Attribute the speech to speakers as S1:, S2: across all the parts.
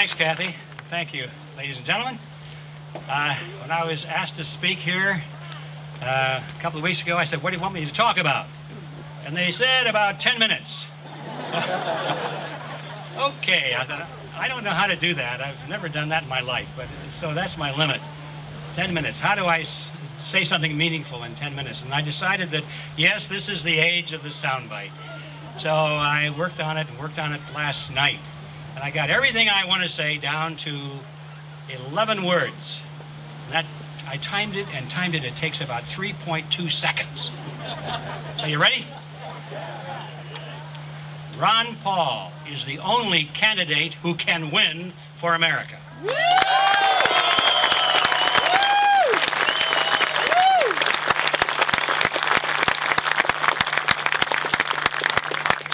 S1: Thanks, Kathy. Thank you, ladies and gentlemen. When I was asked to speak here a couple of weeks ago, I said, what do you want me to talk about? And they said about 10 minutes. Okay, I thought, I don't know how to do that. I've never done that in my life, but so that's my limit. 10 minutes. How do I say something meaningful in 10 minutes? And I decided that, yes, this is the age of the soundbite. So I worked on it last night. And I got everything I want to say down to 11 words. That I timed it. It takes about 3.2 seconds. So you ready? Ron Paul is the only candidate who can win for America.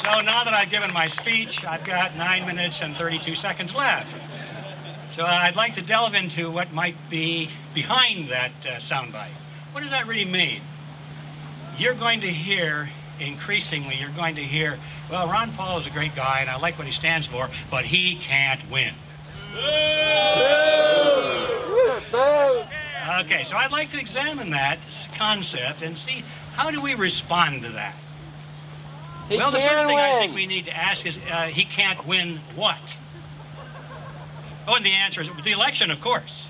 S1: So now that I've given my speech, I've got 9 minutes and 32 seconds left. So I'd like to delve into what might be behind that soundbite. What does that really mean? You're going to hear, increasingly, well, Ron Paul is a great guy, and I like what he stands for, but he can't win. Okay, so I'd like to examine that concept and see, how do we respond to that? Well, the first thing I think we need to ask is, he can't win what? Oh, and the answer is the election, of course.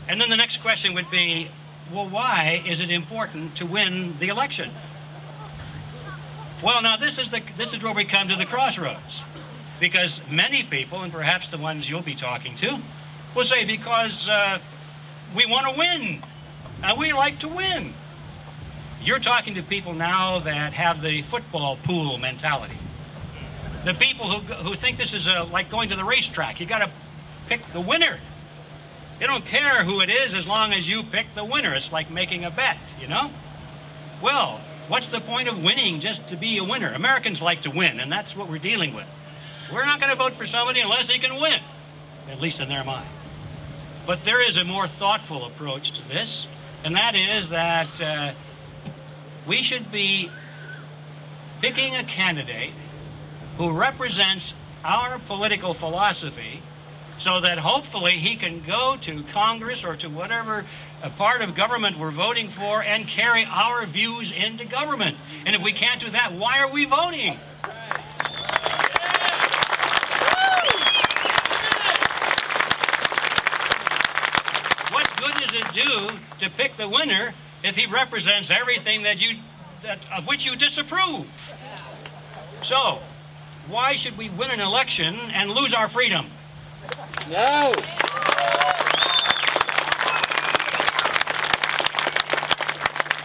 S1: And then the next question would be, well, why is it important to win the election? Well, now this is where we come to the crossroads. Because many people, and perhaps the ones you'll be talking to, will say, because we want to win. We like to win. You're talking to people now that have the football pool mentality. The people who think this is like going to the racetrack. You got to pick the winner. You don't care who it is as long as you pick the winner. It's like making a bet, you know? Well, what's the point of winning just to be a winner? Americans like to win, and that's what we're dealing with. We're not going to vote for somebody unless he can win, at least in their mind. But there is a more thoughtful approach to this, and that is that we should be picking a candidate who represents our political philosophy, so that hopefully he can go to Congress or to whatever part of government we're voting for and carry our views into government. And if we can't do that, why are we voting? What good does it do to pick the winner if he represents everything of which you disapprove? So, why should we win an election and lose our freedom? No.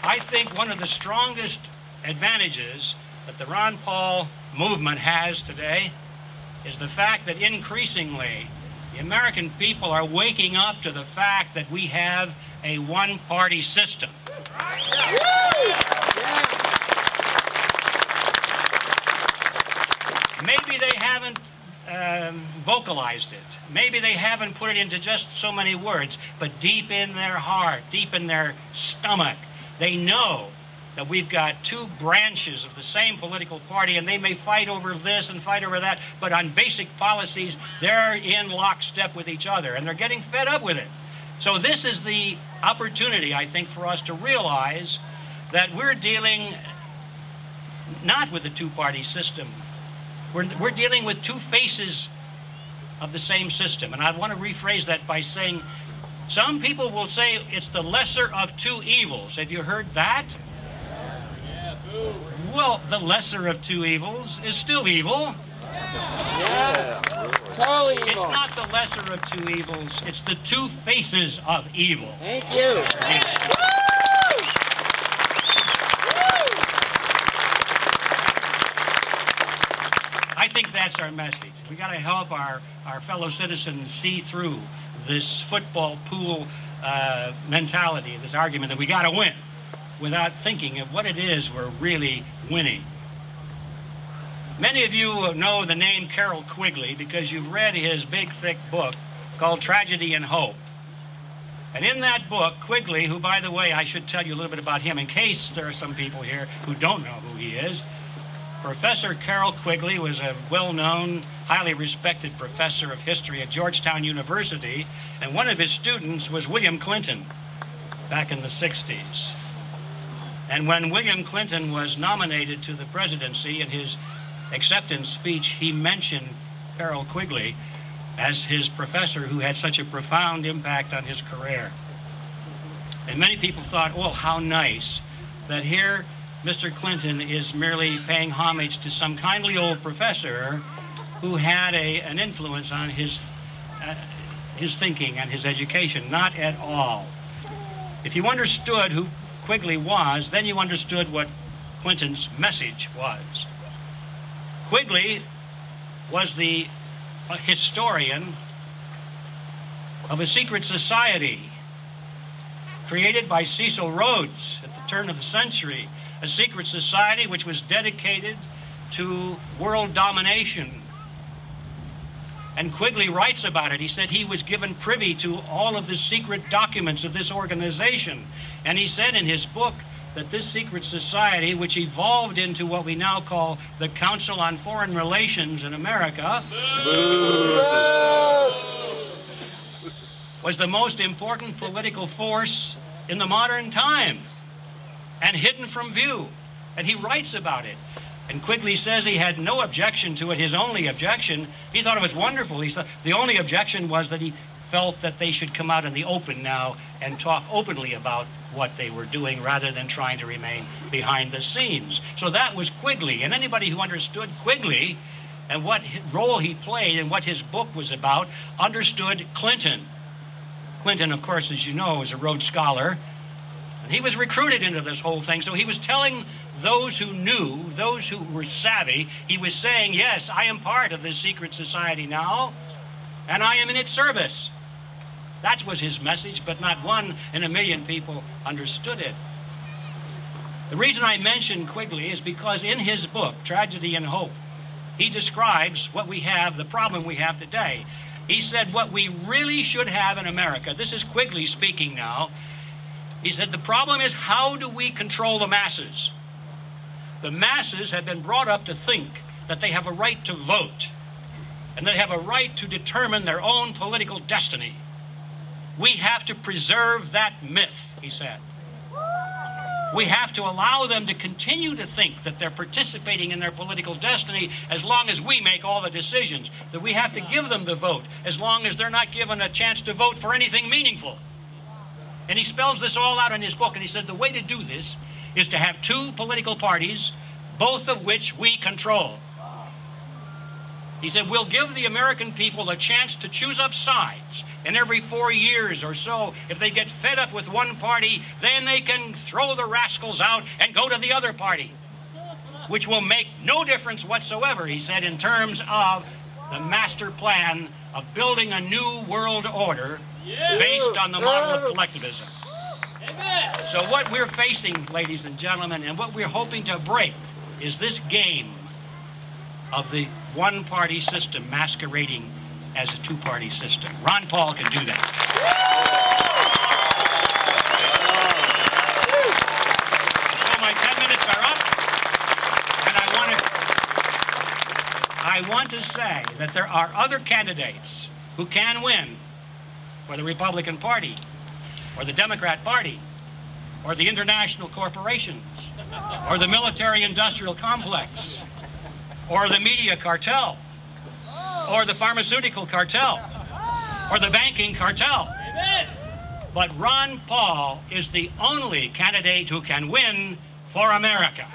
S1: I think one of the strongest advantages that the Ron Paul movement has today is the fact that increasingly the American people are waking up to the fact that we have a one-party system. Maybe they haven't vocalized it. Maybe they haven't put it into just so many words, but deep in their heart, deep in their stomach, they know that we've got two branches of the same political party, and they may fight over this and fight over that, but on basic policies, they're in lockstep with each other, and they're getting fed up with it. So this is the opportunity, I think, for us to realize that we're dealing not with a two-party system. We're dealing with two faces of the same system. And I want to rephrase that by saying, some people will say it's the lesser of two evils. Have you heard that? Yeah, boo. Well, the lesser of two evils is still evil.
S2: Yeah. Totally evil.
S1: It's not the lesser of two evils. It's the two faces of evil.
S2: Thank you.
S1: I think that's our message. We got to help our fellow citizens see through this football pool mentality, this argument that we got to win, without thinking of what it is we're really winning. Many of you know the name Carroll Quigley because you've read his big, thick book called Tragedy and Hope. And in that book, Quigley, who, by the way, I should tell you a little bit about him in case there are some people here who don't know who he is, Professor Carroll Quigley was a well-known, highly respected professor of history at Georgetown University, and one of his students was William Clinton back in the 60s. And when William Clinton was nominated to the presidency, in his acceptance speech, he mentioned Carroll Quigley as his professor who had such a profound impact on his career. And many people thought, oh, how nice that here Mr. Clinton is merely paying homage to some kindly old professor who had an influence on his thinking and his education. Not at all. If you understood who Quigley was, then you understood what Clinton's message was. Quigley was the historian of a secret society created by Cecil Rhodes at the turn of the century, a secret society which was dedicated to world domination. And Quigley writes about it. He said he was given privy to all of the secret documents of this organization. And he said in his book that this secret society, which evolved into what we now call the Council on Foreign Relations in America, was the most important political force in the modern time and hidden from view. And he writes about it. And Quigley says he had no objection to it. His only objection, he thought it was wonderful. He thought the only objection was that he felt that they should come out in the open now and talk openly about what they were doing rather than trying to remain behind the scenes. So that was Quigley. And anybody who understood Quigley and what role he played and what his book was about understood Clinton. Clinton, of course, as you know, is a Rhodes Scholar. And he was recruited into this whole thing. So he was telling those who knew, those who were savvy, he was saying, yes, I am part of this secret society now, and I am in its service. That was his message, but not one in a million people understood it. The reason I mention Quigley is because in his book, Tragedy and Hope, he describes what we have, the problem we have today. He said what we really should have in America, this is Quigley speaking now, he said the problem is how do we control the masses? The masses have been brought up to think that they have a right to vote and they have a right to determine their own political destiny. We have to preserve that myth, he said. We have to allow them to continue to think that they're participating in their political destiny as long as we make all the decisions, that we have to give them the vote as long as they're not given a chance to vote for anything meaningful. And he spells this all out in his book, and he said the way to do this is to have two political parties, both of which we control. He said, we'll give the American people a chance to choose up sides. And every 4 years or so, if they get fed up with one party, then they can throw the rascals out and go to the other party, which will make no difference whatsoever, he said, in terms of the master plan of building a new world order based on the model of collectivism. So what we're facing, ladies and gentlemen, and what we're hoping to break is this game of the one-party system masquerading as a two-party system. Ron Paul can do that. So my 10 minutes are up, and I want to say that there are other candidates who can win for the Republican Party, or the Democrat Party, or the international corporations, or the military-industrial complex, or the media cartel, or the pharmaceutical cartel, or the banking cartel. Amen. But Ron Paul is the only candidate who can win for America.